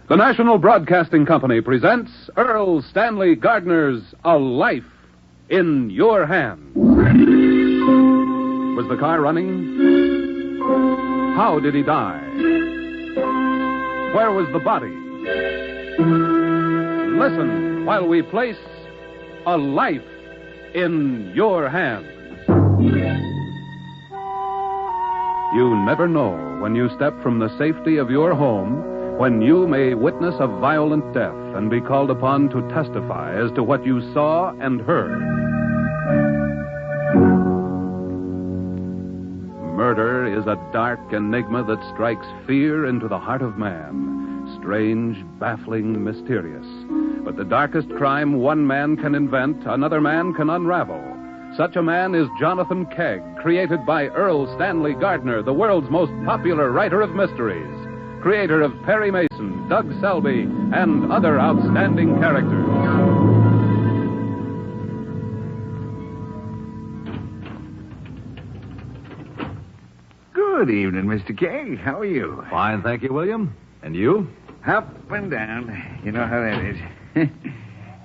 The National Broadcasting Company presents Earl Stanley Gardner's A Life in Your Hands. Was the car running? How did he die? Where was the body? Listen while we place A Life in Your Hands. You never know when you step from the safety of your home when you may witness a violent death and be called upon to testify as to what you saw and heard. Murder is a dark enigma that strikes fear into the heart of man. Strange, baffling, mysterious. But the darkest crime one man can invent, another man can unravel. Such a man is Jonathan Kegg, created by Earl Stanley Gardner, the world's most popular writer of mysteries. Creator of Perry Mason, Doug Selby, and other outstanding characters. Good evening, Mr. Kegg. How are you? Fine, thank you, William. And you? Up and down. You know how that is.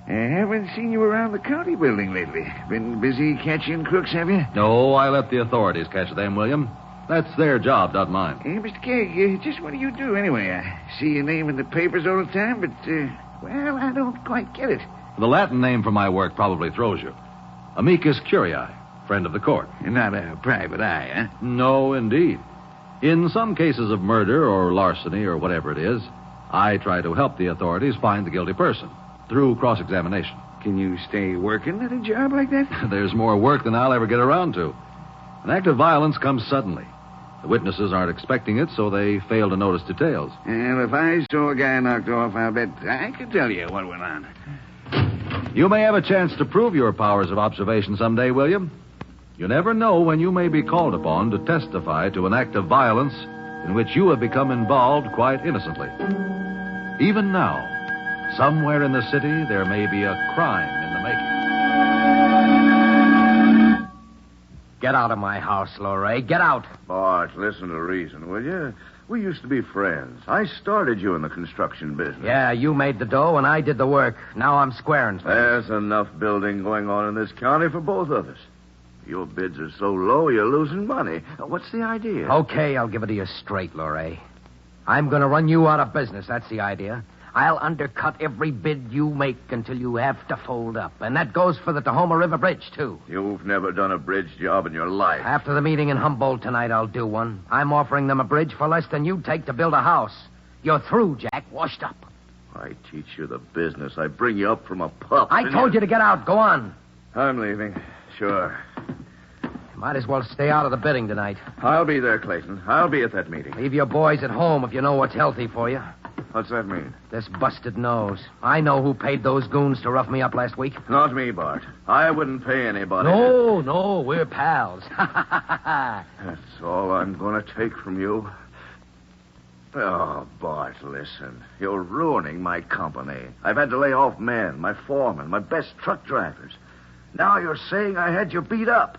I haven't seen you around the county building lately. Been busy catching crooks, have you? No, I let the authorities catch them, William. That's their job, not mine. Hey, Mr. Kegg, just what do you do anyway? I see your name in the papers all the time, but, well, I don't quite get it. The Latin name for my work probably throws you. Amicus curiae, friend of the court. You're not a private eye, huh? No, indeed. In some cases of murder or larceny or whatever it is, I try to help the authorities find the guilty person through cross-examination. Can you stay working at a job like that? There's more work than I'll ever get around to. An act of violence comes suddenly. The witnesses aren't expecting it, so they fail to notice details. Well, if I saw a guy knocked off, I'll bet I could tell you what went on. You may have a chance to prove your powers of observation someday, William. You never know when you may be called upon to testify to an act of violence in which you have become involved quite innocently. Even now, somewhere in the city, there may be a crime in the making. Get out of my house, Lorray. Get out. Bart, listen to reason, will you? We used to be friends. I started you in the construction business. Yeah, you made the dough and I did the work. Now I'm squaring things. There's enough building going on in this county for both of us. Your bids are so low, you're losing money. What's the idea? Okay, I'll give it to you straight, Lorray. I'm going to run you out of business. That's the idea. I'll undercut every bid you make until you have to fold up. And that goes for the Tahoma River Bridge, too. You've never done a bridge job in your life. After the meeting in Humboldt tonight, I'll do one. I'm offering them a bridge for less than you'd take to build a house. You're through, Jack. Washed up. I teach you the business. I bring you up from a pup. I told you to get out. Go on. I'm leaving. Sure. Might as well stay out of the bidding tonight. I'll be there, Clayton. I'll be at that meeting. Leave your boys at home if you know what's healthy for you. What's that mean? This busted nose. I know who paid those goons to rough me up last week. Not me, Bart. I wouldn't pay anybody. No, we're pals. That's all I'm going to take from you. Oh, Bart, listen. You're ruining my company. I've had to lay off men, my foremen, my best truck drivers. Now you're saying I had you beat up.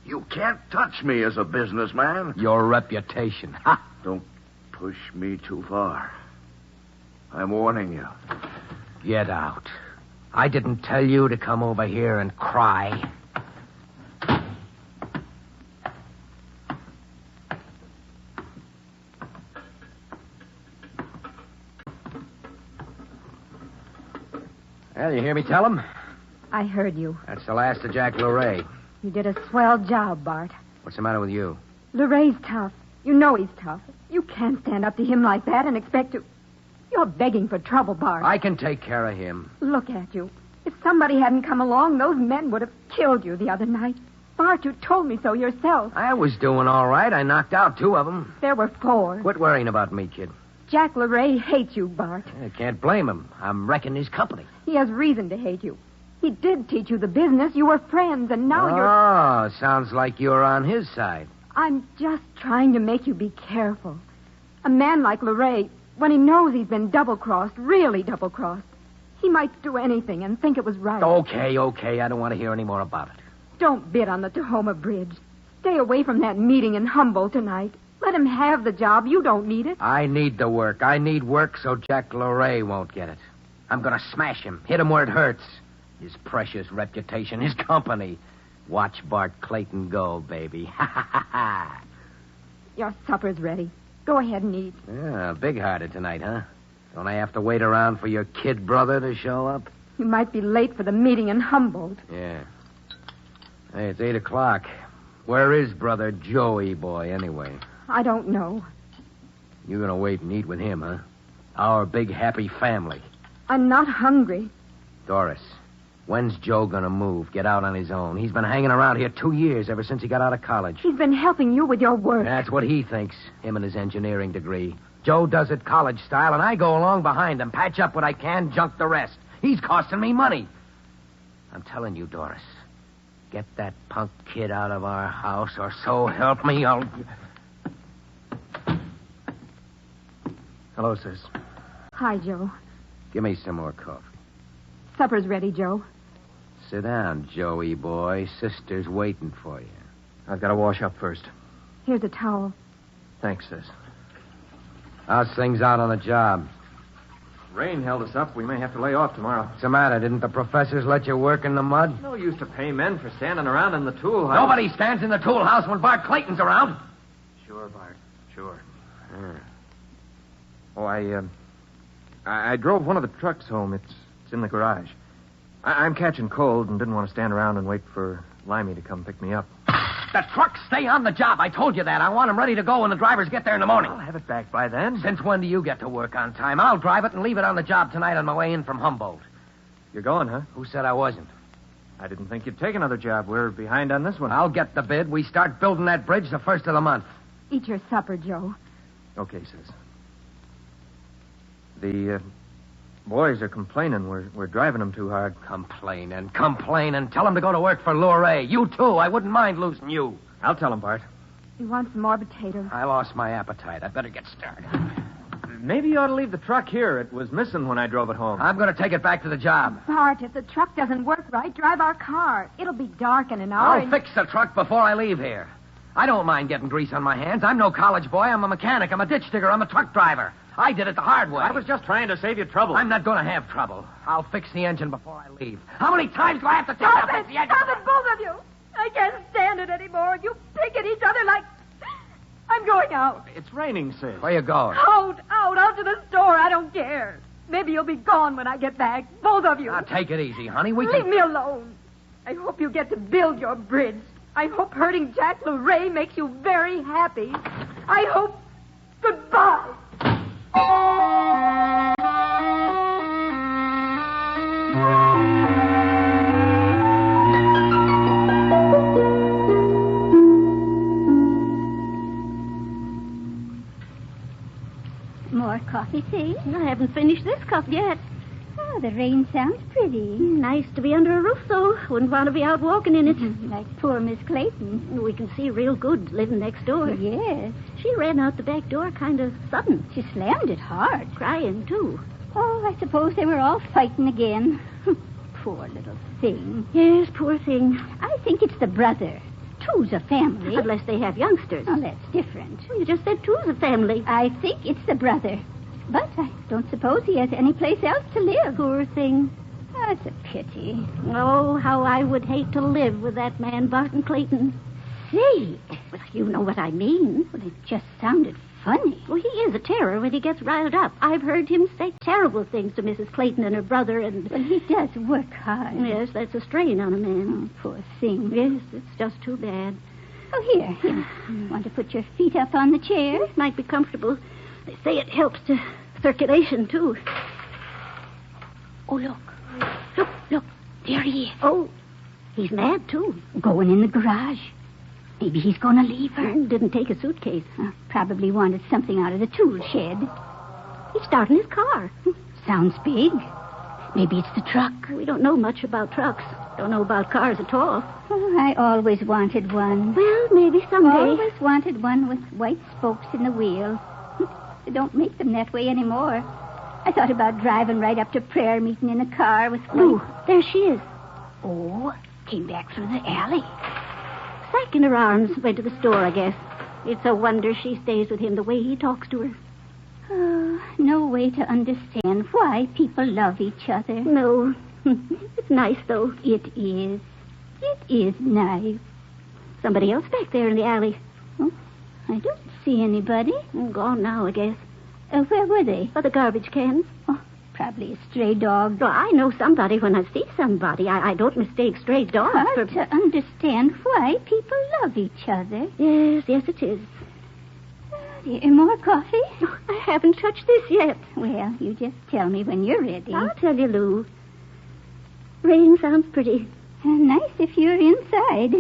You can't touch me as a businessman. Your reputation. Don't push me too far. I'm warning you. Get out. I didn't tell you to come over here and cry. Well, you hear me tell him? I heard you. That's the last of Jack Lorray. You did a swell job, Bart. What's the matter with you? Lorray's tough. You know he's tough. You can't stand up to him like that and expect to... You're begging for trouble, Bart. I can take care of him. Look at you. If somebody hadn't come along, those men would have killed you the other night. Bart, you told me so yourself. I was doing all right. I knocked out 2 of them. There were 4. Quit worrying about me, kid. Jack Lorray hates you, Bart. I can't blame him. I'm wrecking his company. He has reason to hate you. He did teach you the business. You were friends, and now you're... Oh, sounds like you're on his side. I'm just trying to make you be careful. A man like Lorray, when he knows he's been double-crossed, really double-crossed, he might do anything and think it was right. Okay. I don't want to hear any more about it. Don't bid on the Tahoma Bridge. Stay away from that meeting in Humboldt tonight. Let him have the job. You don't need it. I need the work. I need work so Jack Luray won't get it. I'm going to smash him, hit him where it hurts. His precious reputation, his company. Watch Bart Clayton go, baby. Ha, ha, ha, ha. Your supper's ready. Go ahead and eat. Yeah, big-hearted tonight, huh? Don't I have to wait around for your kid brother to show up? You might be late for the meeting in Humboldt. Yeah. Hey, it's 8 o'clock. Where is brother Joey boy, anyway? I don't know. You're going to wait and eat with him, huh? Our big, happy family. I'm not hungry. Doris, when's Joe going to move, get out on his own? He's been hanging around here 2 years, ever since he got out of college. He's been helping you with your work. That's what he thinks, him and his engineering degree. Joe does it college style, and I go along behind him, patch up what I can, junk the rest. He's costing me money. I'm telling you, Doris, get that punk kid out of our house, or so help me, I'll... Hello, sis. Hi, Joe. Give me some more coffee. Supper's ready, Joe. Sit down, Joey boy. Sister's waiting for you. I've got to wash up first. Here's a towel. Thanks, sis. How's things out on the job? Rain held us up. We may have to lay off tomorrow. What's the matter? Didn't the professors let you work in the mud? No use to pay men for standing around in the tool house. Nobody stands in the tool house when Bart Clayton's around. Sure, Bart. Sure. Oh, I drove one of the trucks home. It's in the garage. I'm catching cold and didn't want to stand around and wait for Limey to come pick me up. The trucks stay on the job. I told you that. I want them ready to go when the drivers get there in the morning. I'll have it back by then. Since when do you get to work on time? I'll drive it and leave it on the job tonight on my way in from Humboldt. You're going, huh? Who said I wasn't? I didn't think you'd take another job. We're behind on this one. I'll get the bid. We start building that bridge the first of the month. Eat your supper, Joe. Okay, sis. The boys are complaining we're driving them too hard. Complaining. Tell them to go to work for Luray. You, too. I wouldn't mind losing you. I'll tell them, Bart. You want some more potatoes? I lost my appetite. I better get started. Maybe you ought to leave the truck here. It was missing when I drove it home. I'm going to take it back to the job. Bart, if the truck doesn't work right, drive our car. It'll be dark in an hour. I'll fix the truck before I leave here. I don't mind getting grease on my hands. I'm no college boy. I'm a mechanic. I'm a ditch digger. I'm a truck driver. I did it the hard way. I was just trying to save you trouble. I'm not going to have trouble. I'll fix the engine before I leave. How many times do I have to tell you to fix the engine? Stop it, both of you. I can't stand it anymore. You pick at each other like... I'm going out. It's raining, sis. Where you going? Out to the store. I don't care. Maybe you'll be gone when I get back. Both of you. Now, take it easy, honey. Leave me alone. I hope you get to build your bridge. I hope hurting Jack Luray makes you very happy. I hope... Goodbye. More coffee, see? I haven't finished this cup yet. Oh, the rain sounds pretty. Nice to be under a roof, though. Wouldn't want to be out walking in it. Like poor Miss Clayton. We can see real good living next door. Yes. She ran out the back door kind of sudden. She slammed it hard. Crying, too. Oh, I suppose they were all fighting again. Poor little thing. Yes, poor thing. I think it's the brother. Two's a family. Unless they have youngsters. Oh, that's different. You just said two's a family. I think it's the brother. But I don't suppose he has any place else to live. Poor thing. Oh, it's a pity. Oh, how I would hate to live with that man, Barton Clayton. Say, well, you know what I mean. Well, it just sounded funny. Well, he is a terror when he gets riled up. I've heard him say terrible things to Mrs. Clayton and her brother, and... Well, he does work hard. Yes, that's a strain on a man. Oh, poor thing. Yes, it's just too bad. Oh, here. Want to put your feet up on the chair? It might be comfortable. They say it helps to circulation, too. Oh, look. Look. There he is. Oh, he's mad, too. Going in the garage. Maybe he's going to leave her. Didn't take a suitcase. Probably wanted something out of the tool shed. He's starting his car. Sounds big. Maybe it's the truck. We don't know much about trucks. Don't know about cars at all. Oh, I always wanted one. Well, maybe someday. Always wanted one with white spokes in the wheel. They don't make them that way anymore. I thought about driving right up to prayer meeting in a car with... Oh, there she is. Oh, came back through the alley. Sack in her arms, went to the store, I guess. It's a wonder she stays with him the way he talks to her. Oh, no way to understand why people love each other. No. It's nice, though. It is. It is nice. Somebody else back there in the alley. Oh, I don't see anybody. Gone now, I guess. Where were they? Oh, the garbage cans. Oh, probably a stray dog. Well, I know somebody when I see somebody. I don't mistake stray dogs Hard for... to understand why people love each other. Yes, it is. More coffee? Oh, I haven't touched this yet. Well, you just tell me when you're ready. I'll tell you, Lou. Rain sounds pretty. Nice if you're inside.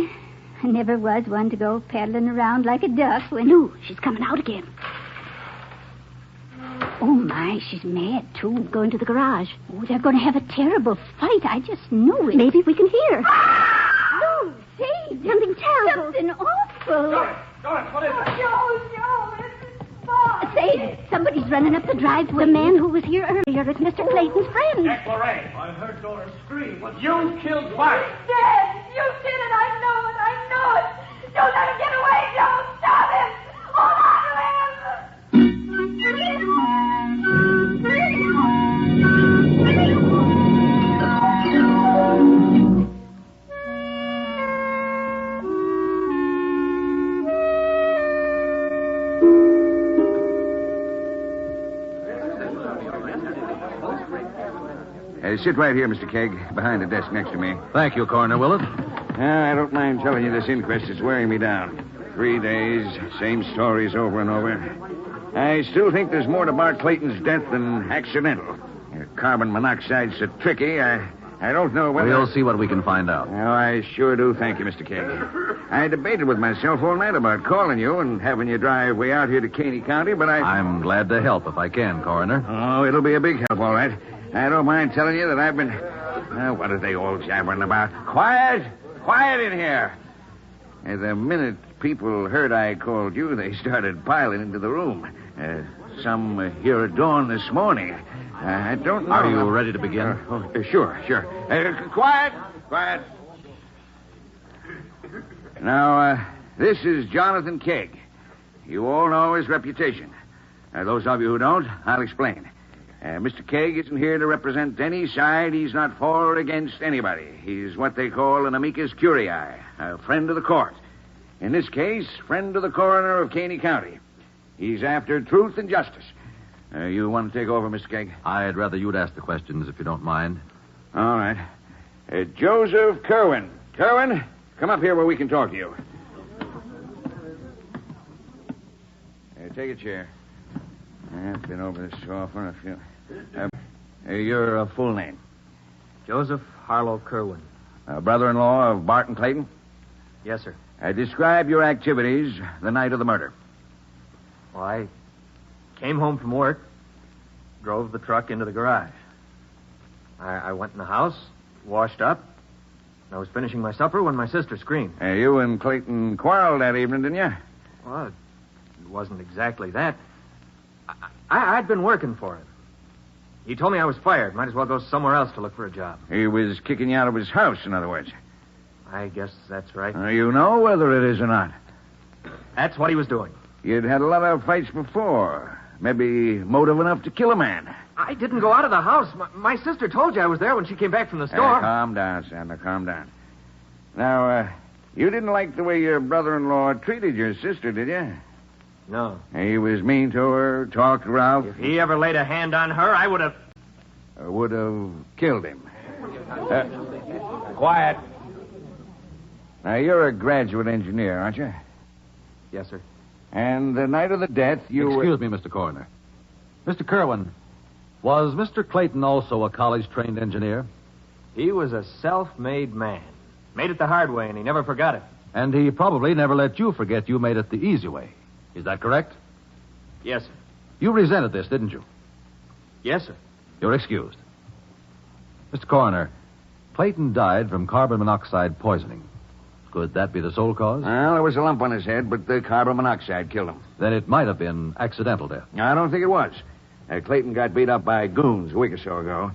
I never was one to go paddling around like a duck when... Lou, she's coming out again. Oh, my, she's mad, too. Going to the garage. Oh, they're going to have a terrible fight. I just know it. Maybe we can hear. Lou, say, something terrible. Something awful. Doris, what is it? Joe, this is Bob. Say, somebody's running up the driveway. The man who was here earlier is Mr. Clayton's friend. Jack Lorraine. I heard Doris scream. You killed White. Dead. You did it. I know it. Don't let him get away, Joe. Stop him. Hold on to him. Sit right here, Mr. Kegg, behind the desk next to me. Thank you, Coroner Willett. I don't mind telling you this inquest is wearing me down. 3 days, same stories over and over. I still think there's more to Bart Clayton's death than accidental. Carbon monoxide's so tricky, I don't know whether... We'll see what we can find out. Oh, I sure do. Thank you, Mr. Kegg. I debated with myself all night about calling you and having you drive way out here to Caney County, but I'm glad to help if I can, Coroner. Oh, it'll be a big help, all right. I don't mind telling you that I've been... what are they all jabbering about? Quiet! Quiet in here! The minute people heard I called you, they started piling into the room. Some here at dawn this morning. I don't know... Are you ready to begin? Sure. Quiet! Now, this is Jonathan Kegg. You all know his reputation. Those of you who don't, I'll explain. Mr. Kegg isn't here to represent any side. He's not for or against anybody. He's what they call an amicus curiae, a friend of the court. In this case, friend of the coroner of Caney County. He's after truth and justice. You want to take over, Mr. Kegg? I'd rather you'd ask the questions, if you don't mind. All right. Joseph Kerwin. Kerwin, come up here where we can talk to you. Take a chair. I've been over this so often, I feel... your full name? Joseph Harlow Kerwin. Brother-in-law of Barton Clayton? Yes, sir. Describe your activities the night of the murder. Well, I came home from work, drove the truck into the garage. I went in the house, washed up, and I was finishing my supper when my sister screamed. You and Clayton quarreled that evening, didn't you? Well, it wasn't exactly that. I'd been working for him. He told me I was fired. Might as well go somewhere else to look for a job. He was kicking you out of his house, in other words. I guess that's right. You know whether it is or not. That's what he was doing. You'd had a lot of fights before. Maybe motive enough to kill a man. I didn't go out of the house. My sister told you I was there when she came back from the store. Calm down, Sandra. Calm down. Now, you didn't like the way your brother-in-law treated your sister, did you? No. He was mean to her, talked rough. If he ever laid a hand on her, I would have... Would have killed him. Quiet. Now, you're a graduate engineer, aren't you? Yes, sir. And the night of the death, you... Excuse me, Mr. Coroner. Mr. Kerwin, was Mr. Clayton also a college-trained engineer? He was a self-made man. Made it the hard way, and he never forgot it. And he probably never let you forget you made it the easy way. Is that correct? Yes, sir. You resented this, didn't you? Yes, sir. You're excused. Mr. Coroner, Clayton died from carbon monoxide poisoning. Could that be the sole cause? Well, there was a lump on his head, but the carbon monoxide killed him. Then it might have been accidental death. I don't think it was. Clayton got beat up by goons a week or so ago.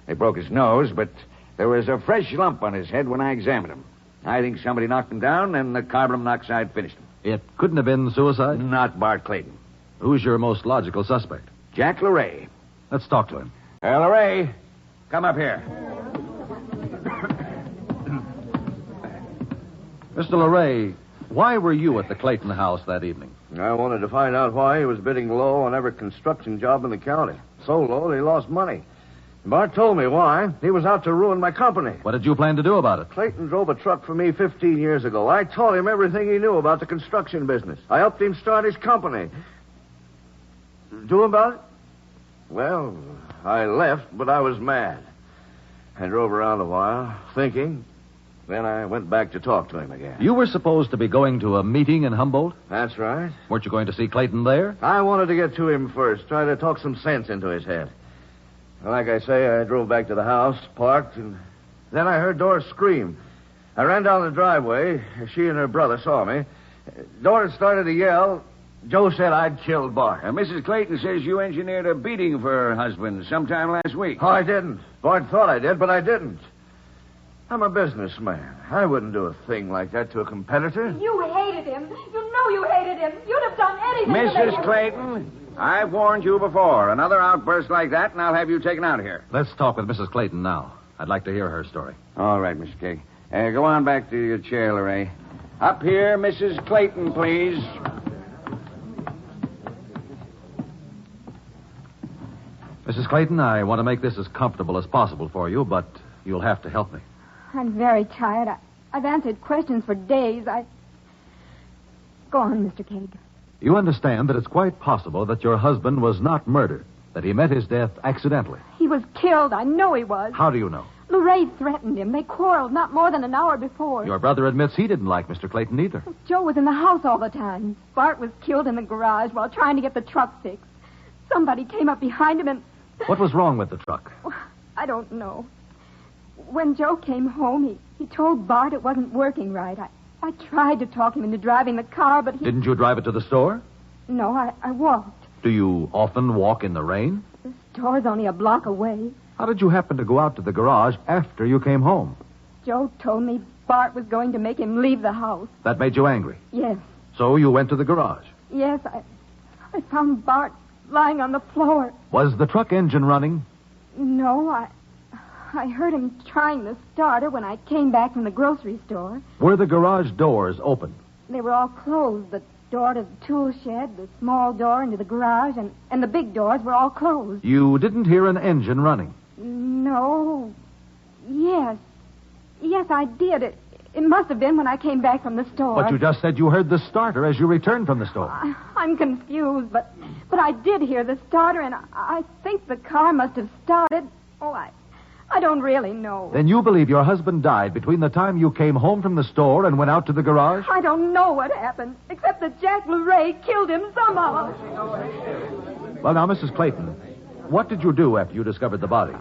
They broke his nose, but there was a fresh lump on his head when I examined him. I think somebody knocked him down, and the carbon monoxide finished him. It couldn't have been suicide? Not Bart Clayton. Who's your most logical suspect? Jack LeRae. Let's talk to him. LeRae, come up here. Mr. LeRae, why were you at the Clayton house that evening? I wanted to find out why he was bidding low on every construction job in the county. So low that he lost money. Bart told me why. He was out to ruin my company. What did you plan to do about it? Clayton drove a truck for me 15 years ago. I taught him everything he knew about the construction business. I helped him start his company. Do about it? Well, I left, but I was mad. I drove around a while, thinking. Then I went back to talk to him again. You were supposed to be going to a meeting in Humboldt? That's right. Weren't you going to see Clayton there? I wanted to get to him first, try to talk some sense into his head. Like I say, I drove back to the house, parked, and then I heard Doris scream. I ran down the driveway. She and her brother saw me. Doris started to yell. Joe said I'd killed Bart. Mrs. Clayton says you engineered a beating for her husband sometime last week. Oh, I didn't. Bart thought I did, but I didn't. I'm a businessman. I wouldn't do a thing like that to a competitor. You hated him. You know you hated him. You'd have done anything to make Mrs. him... Clayton, I've warned you before. Another outburst like that, and I'll have you taken out of here. Let's talk with Mrs. Clayton now. I'd like to hear her story. All right, Mr. Kegg. Go on back to your chair, LeRae. Up here, Mrs. Clayton, please. Mrs. Clayton, I want to make this as comfortable as possible for you, but you'll have to help me. I'm very tired. I've answered questions for days. Go on, Mr. Kegg. You understand that it's quite possible that your husband was not murdered, that he met his death accidentally. He was killed. I know he was. How do you know? LeRae threatened him. They quarreled not more than an hour before. Your brother admits he didn't like Mr. Clayton either. Joe was in the house all the time. Bart was killed in the garage while trying to get the truck fixed. Somebody came up behind him and... What was wrong with the truck? I don't know. When Joe came home, he told Bart it wasn't working right. I tried to talk him into driving the car, but he... Didn't you drive it to the store? No, I walked. Do you often walk in the rain? The store's only a block away. How did you happen to go out to the garage after you came home? Joe told me Bart was going to make him leave the house. That made you angry? Yes. So you went to the garage? Yes, I found Bart lying on the floor. Was the truck engine running? No, I heard him trying the starter when I came back from the grocery store. Were the garage doors open? They were all closed. The door to the tool shed, the small door into the garage, and the big doors were all closed. You didn't hear an engine running? No. Yes. Yes, I did. It must have been when I came back from the store. But you just said you heard the starter as you returned from the store. I'm confused, but I did hear the starter, and I think the car must have started. Oh, I don't really know. Then you believe your husband died between the time you came home from the store and went out to the garage? I don't know what happened, except that Jack LeRae killed him somehow. Well, now, Mrs. Clayton, what did you do after you discovered the body?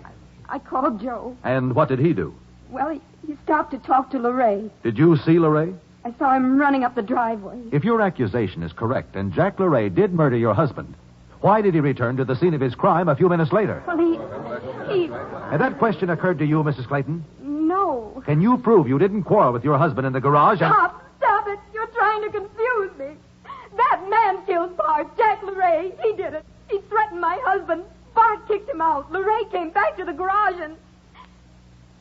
I called Joe. And what did he do? Well, he stopped to talk to LeRae. Did you see LeRae? I saw him running up the driveway. If your accusation is correct and Jack LeRae did murder your husband, why did he return to the scene of his crime a few minutes later? Well, he... Had that question occurred to you, Mrs. Clayton? No. Can you prove you didn't quarrel with your husband in the garage and... Stop it. You're trying to confuse me. That man killed Bart, Jack LeRae. He did it. He threatened my husband. Bart kicked him out. LeRae came back to the garage and...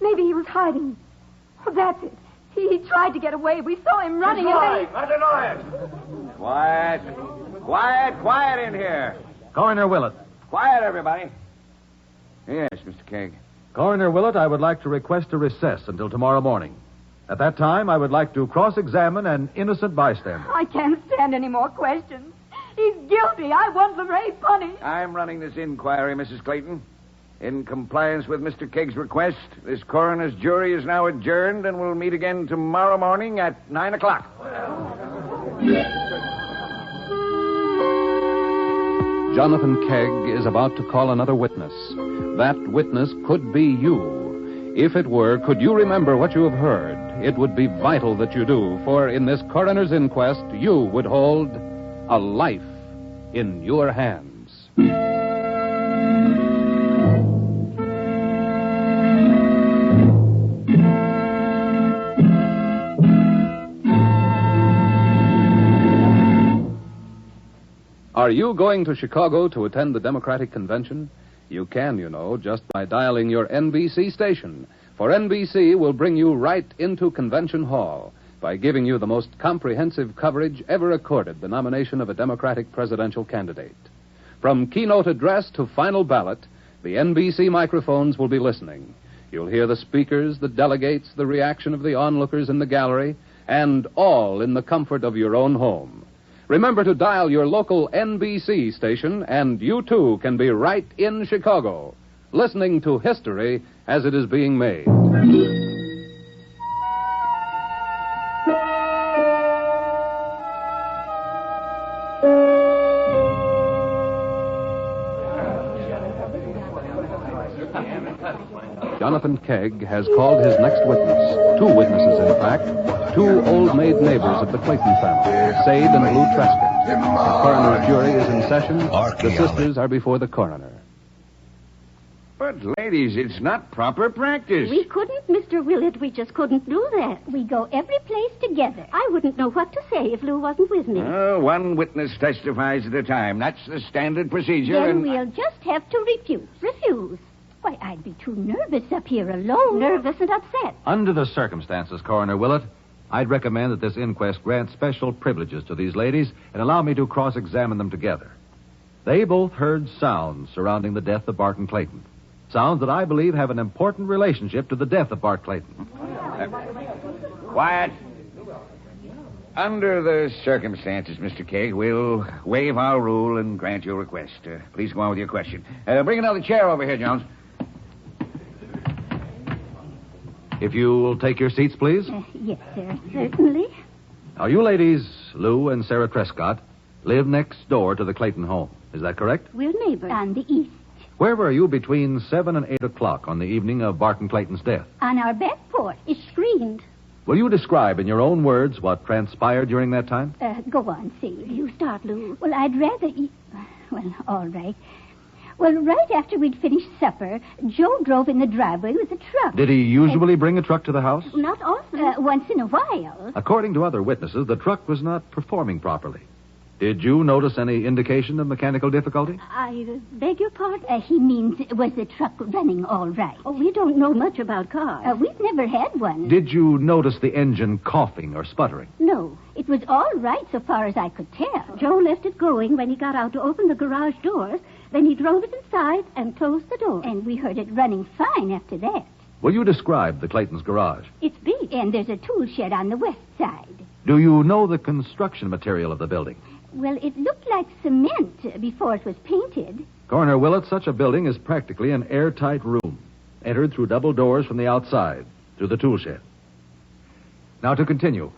Maybe he was hiding. Oh, that's it. He tried to get away. We saw him running away. I deny it. Quiet in here. Coroner Willett. Quiet, everybody. Yes, Mr. Kegg. Coroner Willett, I would like to request a recess until tomorrow morning. At that time, I would like to cross-examine an innocent bystander. I can't stand any more questions. He's guilty. I want LeRae punished. I'm running this inquiry, Mrs. Clayton. In compliance with Mr. Kegg's request, this coroner's jury is now adjourned and will meet again tomorrow morning at 9 o'clock. Jonathan Kegg is about to call another witness. That witness could be you. If it were, could you remember what you have heard? It would be vital that you do, for in this coroner's inquest, you would hold a life in your hands. Are you going to Chicago to attend the Democratic Convention? You can, just by dialing your NBC station. For NBC will bring you right into Convention Hall by giving you the most comprehensive coverage ever accorded the nomination of a Democratic presidential candidate. From keynote address to final ballot, the NBC microphones will be listening. You'll hear the speakers, the delegates, the reaction of the onlookers in the gallery, and all in the comfort of your own home. Remember to dial your local NBC station, and you too can be right in Chicago, listening to history as it is being made. Jonathan Kegg has called his next witness. Two witnesses, in fact. Two old-maid neighbors of the Clayton family, Sade and Lou Trescott. The coroner's jury is in session. The sisters are before the coroner. But, ladies, it's not proper practice. We couldn't, Mr. Willett. We just couldn't do that. We go every place together. I wouldn't know what to say if Lou wasn't with me. One witness testifies at a time. That's the standard procedure. Then we'll just have to refuse. Refuse? Why, I'd be too nervous up here alone. Nervous and upset. Under the circumstances, Coroner Willett, I'd recommend that this inquest grant special privileges to these ladies and allow me to cross-examine them together. They both heard sounds surrounding the death of Barton Clayton. Sounds that I believe have an important relationship to the death of Bart Clayton. Quiet. Under the circumstances, Mr. Kegg, we'll waive our rule and grant your request. Please go on with your question. Bring another chair over here, Jones. If you will take your seats, please. Yes, sir, certainly. Now, you ladies, Lou and Sarah Trescott, live next door to the Clayton home. Is that correct? We're neighbors. On the east. Where were you between 7 and 8 o'clock on the evening of Barton Clayton's death? On our back porch. It's screened. Will you describe in your own words what transpired during that time? Go on, Sade. You start, Lou. Well, I'd rather eat... Well, all right. Well, right after we'd finished supper, Joe drove in the driveway with a truck. Did he usually bring a truck to the house? Not often. Once in a while. According to other witnesses, the truck was not performing properly. Did you notice any indication of mechanical difficulty? I beg your pardon? He means, was the truck running all right? Oh, we don't know much about cars. We've never had one. Did you notice the engine coughing or sputtering? No. It was all right so far as I could tell. Joe left it going when he got out to open the garage doors. Then he drove it inside and closed the door. And we heard it running fine after that. Will you describe the Clayton's garage? It's big, and there's a tool shed on the west side. Do you know the construction material of the building? Well, it looked like cement before it was painted. Coroner Willett, such a building is practically an airtight room, entered through double doors from the outside, through the tool shed. Now, to continue.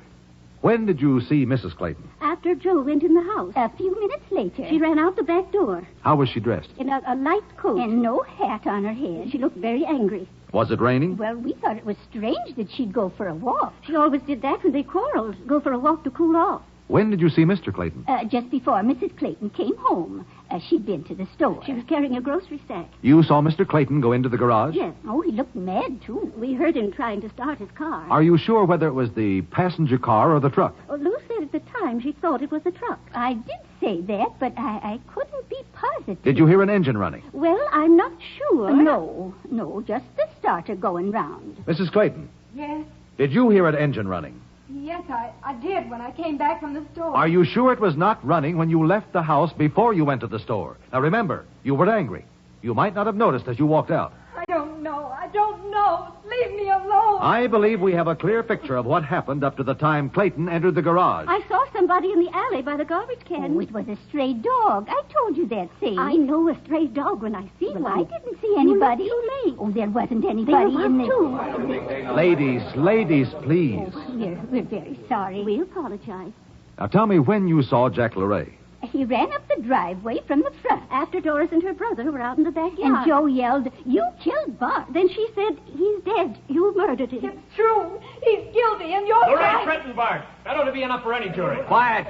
When did you see Mrs. Clayton? After Joe went in the house. A few minutes later. She ran out the back door. How was she dressed? In a light coat. And no hat on her head. She looked very angry. Was it raining? Well, we thought it was strange that she'd go for a walk. She always did that when they quarreled. Go for a walk to cool off. When did you see Mr. Clayton? Just before Mrs. Clayton came home. She'd been to the store. She was carrying a grocery sack. You saw Mr. Clayton go into the garage? Yes. Oh, he looked mad, too. We heard him trying to start his car. Are you sure whether it was the passenger car or the truck? Well, Lou said at the time she thought it was the truck. I did say that, but I couldn't be positive. Did you hear an engine running? Well, I'm not sure. No, just the starter going round. Mrs. Clayton? Yes? Did you hear an engine running? Yes, I did when I came back from the store. Are you sure it was not running when you left the house before you went to the store? Now, remember, you were angry. You might not have noticed as you walked out. I don't know. Leave me alone. I believe we have a clear picture of what happened up to the time Clayton entered the garage. I saw somebody in the alley by the garbage can. Oh, it was a stray dog. I told you that, Sadie. I know a stray dog when I see one. I didn't see anybody. Too late. Oh, there wasn't anybody in there. Ladies, please. Oh, we're very sorry. We apologize. Now, tell me when you saw Jack LeRae. He ran up the driveway from the front. After Doris and her brother were out in the backyard. And Joe yelled, "You killed Bart." Then she said, "He's dead. You murdered him." It's true. He's guilty, and you're Lorraine right. threatened Bart. That ought to be enough for any jury. Quiet,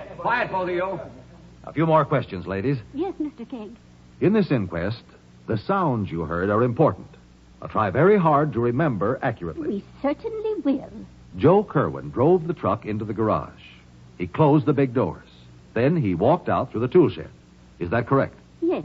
both of you. A few more questions, ladies. Yes, Mr. Kegg. In this inquest, the sounds you heard are important. I'll try very hard to remember accurately. We certainly will. Joe Kerwin drove the truck into the garage. He closed the big doors. Then he walked out through the tool shed. Is that correct? Yes,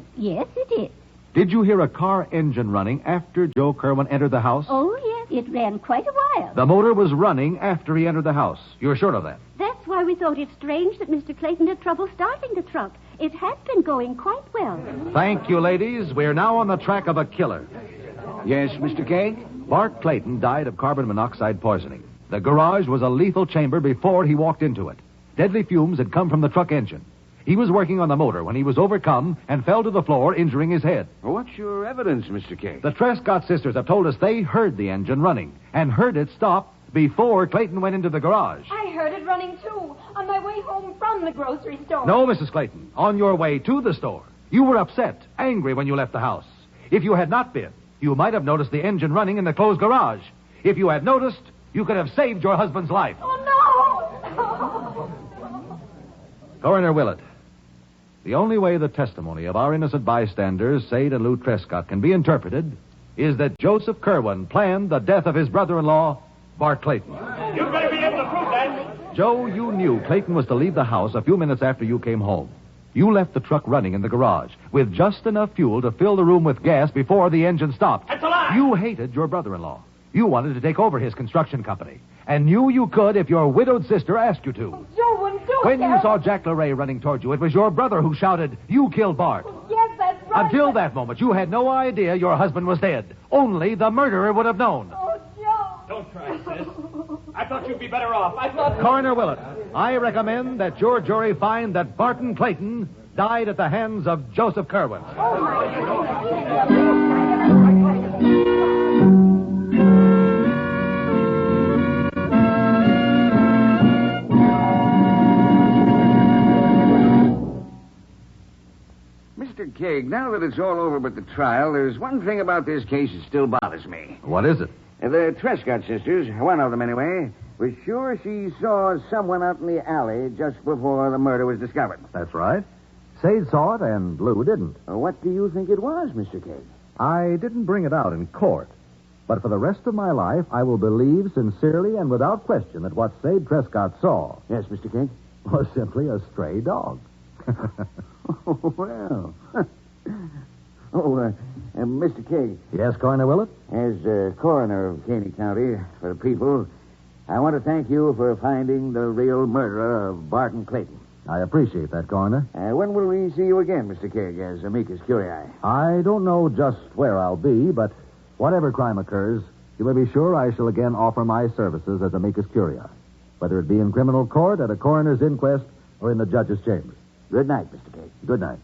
it is. Did you hear a car engine running after Joe Kerwin entered the house? Oh, yes, it ran quite a while. The motor was running after he entered the house. You're sure of that? That's why we thought it strange that Mr. Clayton had trouble starting the truck. It had been going quite well. Thank you, ladies. We're now on the track of a killer. Yes, Mr. Kegg? Bart Clayton died of carbon monoxide poisoning. The garage was a lethal chamber before he walked into it. Deadly fumes had come from the truck engine. He was working on the motor when he was overcome and fell to the floor, injuring his head. Well, what's your evidence, Mr. Kegg? The Trescott sisters have told us they heard the engine running and heard it stop before Clayton went into the garage. I heard it running, too, on my way home from the grocery store. No, Mrs. Clayton. On your way to the store, you were upset, angry when you left the house. If you had not been, you might have noticed the engine running in the closed garage. If you had noticed, you could have saved your husband's life. Oh, no! Coroner Willett, the only way the testimony of our innocent bystanders, Sade and Lou Trescott, can be interpreted is that Joseph Kerwin planned the death of his brother-in-law, Bart Clayton. You better be able to prove that. Joe, you knew Clayton was to leave the house a few minutes after you came home. You left the truck running in the garage with just enough fuel to fill the room with gas before the engine stopped. That's a lie! You hated your brother-in-law. You wanted to take over his construction company and knew you could if your widowed sister asked you to. Joe wouldn't do When that. you saw Jack LeRae running toward you, it was your brother who shouted, "You killed Bart." Yes, that's right. Until that moment, you had no idea your husband was dead. Only the murderer would have known. Oh, Joe. Don't try, sis. I thought you'd be better off. I thought... Coroner Willett, I recommend that your jury find that Barton Clayton died at the hands of Joseph Kerwin. Mr. Kegg, now that it's all over but the trial, there's one thing about this case that still bothers me. What is it? The Trescott sisters, one of them anyway, was sure she saw someone out in the alley just before the murder was discovered. That's right. Sade saw it and Lou didn't. What do you think it was, Mr. Kegg? I didn't bring it out in court. But for the rest of my life, I will believe sincerely and without question that what Sade Trescott saw Yes, Mr. Kegg? was simply a stray dog. Oh, well. Mr. Kegg, Yes, Coroner Willett? as coroner of Caney County for the people, I want to thank you for finding the real murderer of Barton Clayton. I appreciate that, Coroner. When will we see you again, Mr. Kegg, as amicus curiae? I don't know just where I'll be, but whatever crime occurs, you may be sure I shall again offer my services as amicus curiae, whether it be in criminal court, at a coroner's inquest, or in the judge's chambers. Good night, Mr. Kegg. Good night.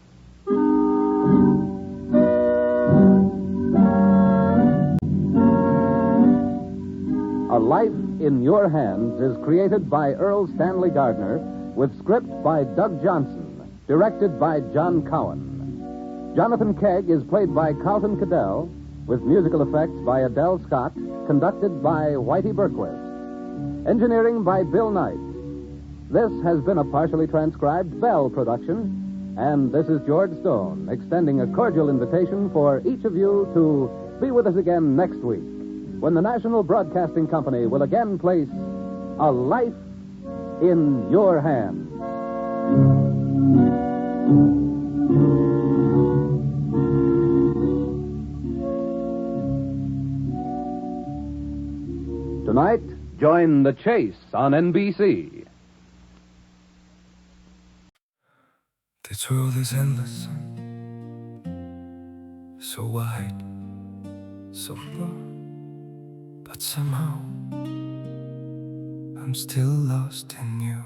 A Life in Your Hands is created by Earl Stanley Gardner with script by Doug Johnson, directed by John Cowan. Jonathan Kegg is played by Carlton Cadell, with musical effects by Adele Scott, conducted by Whitey Berquist. Engineering by Bill Knight. This has been a partially transcribed Bell production, and this is George Stone, extending a cordial invitation for each of you to be with us again next week, when the National Broadcasting Company will again place A Life in Your Hands. Tonight, join The Chase on NBC. This world is endless, so wide, so far, but somehow I'm still lost in you.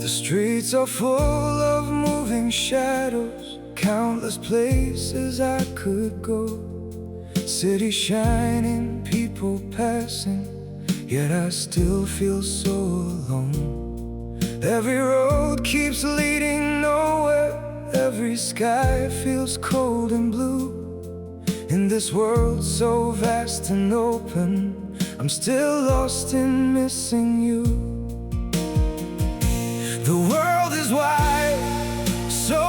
The streets are full of moving shadows, countless places I could go. City shining, people passing, yet I still feel so alone. Every road keeps leading nowhere, every sky feels cold and blue. In this world so vast and open, I'm still lost in missing you. The world is wide, so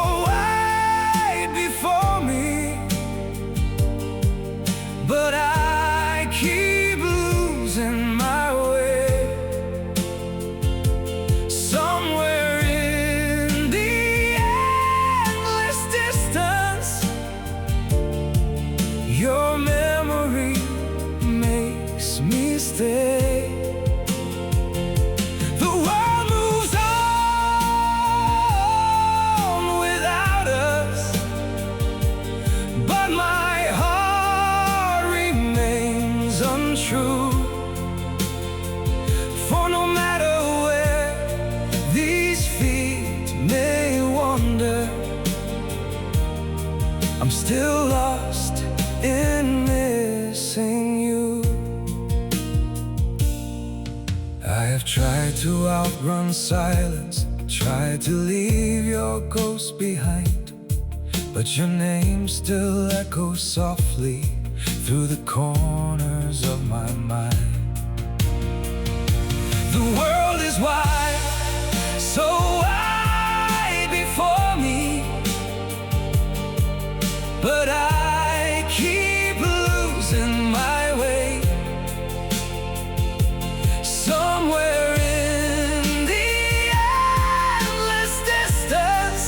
untrue. For no matter where these feet may wander, I'm still lost in missing you. I have tried to outrun silence, tried to leave your ghost behind, but your name still echoes softly through the corners of my mind. The world is wide, so wide before me, but I keep losing my way. Somewhere in the endless distance,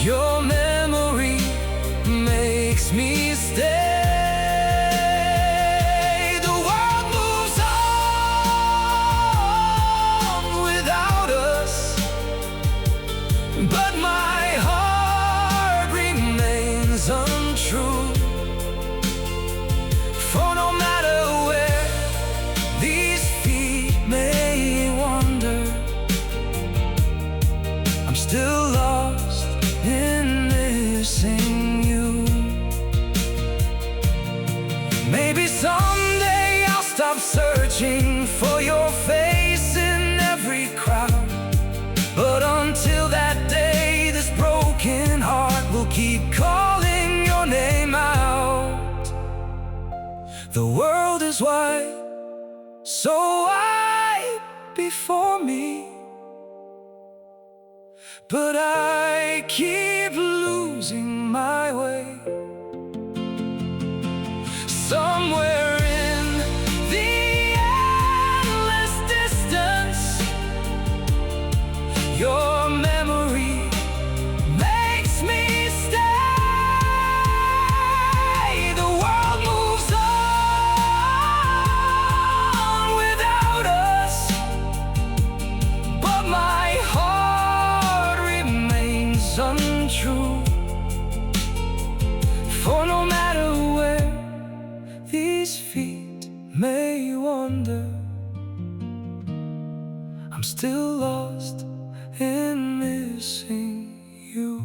your memory makes me stay. The world moves on without us, but my heart remains untrue. For no matter where these feet may wander, I'm still lost in missing you. Maybe someday I'll stop searching for your face in every crowd, but until that day, this broken heart will keep calling your name out. The world is wide, so wide before me, but I keep losing my way. Somewhere in the endless distance, your memory makes me stay. The world moves on without us, but my heart remains untrue. For no matter where these feet may wander, I'm still lost in missing you.